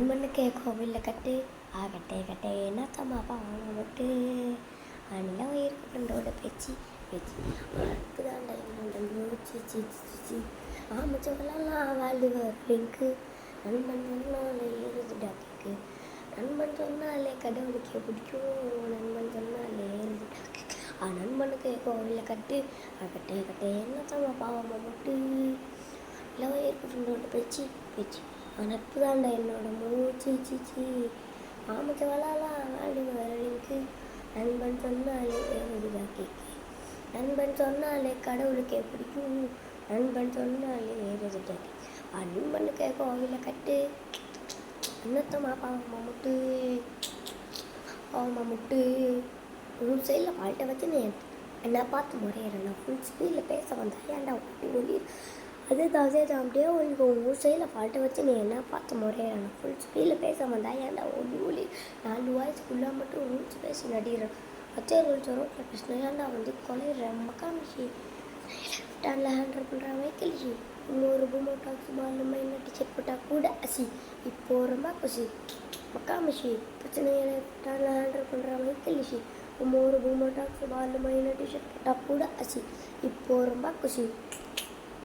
நண்பனுக்கே கோவிலில் கட்டு கட்டே கட்டே என்ன தம்மாப்பா அவனை விட்டு அண்ணன் உயிருக்கு ஃப்ரெண்டோட பேச்சு பேச்சு அடுப்பு தாண்டா என்னோட சி ஆமச்சவெல்லாம் வாழ்வார் லிங்க்கு நண்பன் சொன்னாலே ஏறுதுடா கேக்கு நண்பன் சொன்னாலே கடவுளுக்கே பிடிக்கும் நண்பன் சொன்னாலே ஏறுதுடா கேக்கு நண்பனுக்கு கோவிலில் கட்டு கட்டே கட்டே என்ன தம்மாப்பா அவனை விட்டு எல்லாம் உயிருக்கு ஃப்ரெண்டோட பேச்சு பேச்சு நட்பு தாண்டா என்னோட மூச்சு சீச்சி ஆமச்ச வளாலாம் நாடு வரலிங்க்கு நண்பன் சொன்னாலே ஏறுதுடா கேக்கு நண்பன் சொன்னாலே கடவுளுக்கே பிடிக்கும் நண்பன் சொன்னாலே ஏறுதுடா கேக்கு நண்பனுக்கே கோவிலில் கட்டு அன்னத்தம்மா பாவம்மா முட்டு பாவம்மா முட்டு உன் சைடில் பால்ட்டை வச்சு நீ என்ன பார்த்து முறையிறேன் நான் ஃபுல் ஸ்பீடில் பேச வந்தா ஏன்டா ஒட்டி ஒளி அதேதான் அப்படியே உங்களுக்கு உங்கள் சைடில் பால்ட்டை வச்சு நீ என்ன பார்த்து முறையிறேன் நான் ஃபுல் ஸ்பீடில் பேச வந்தா ஏன்டா ஒளி 4 வாய்ஸ்க்குள்ளே மட்டும் ரூல்ஸ் பேசி நடிகிறேன் வச்சே ரூல்ஸ் ரோட்டில் பேசினா ஏன்டா வந்து கொலையிறேன் மக்காமிஷி ஸ்டாண்டில் ஹேண்டில் பண்ணுற வைக்கலிஷி இன்னொரு பூமோ டாக்ஸ் பால் மைண்ட் டிஷர்ட் போட்டால் கூட அசி இப்போ ரொம்ப குசி மக்காமிஷி பிரச்சனையை ஸ்டாண்டில் ஹேண்டில் பண்ணுற வைக்கலிஷி இன்னொரு பூமோ டாக்ஸ் பால் மைண்ட் டிஷர்ட் போட்டால் கூட அசி இப்போ ரொம்ப குசி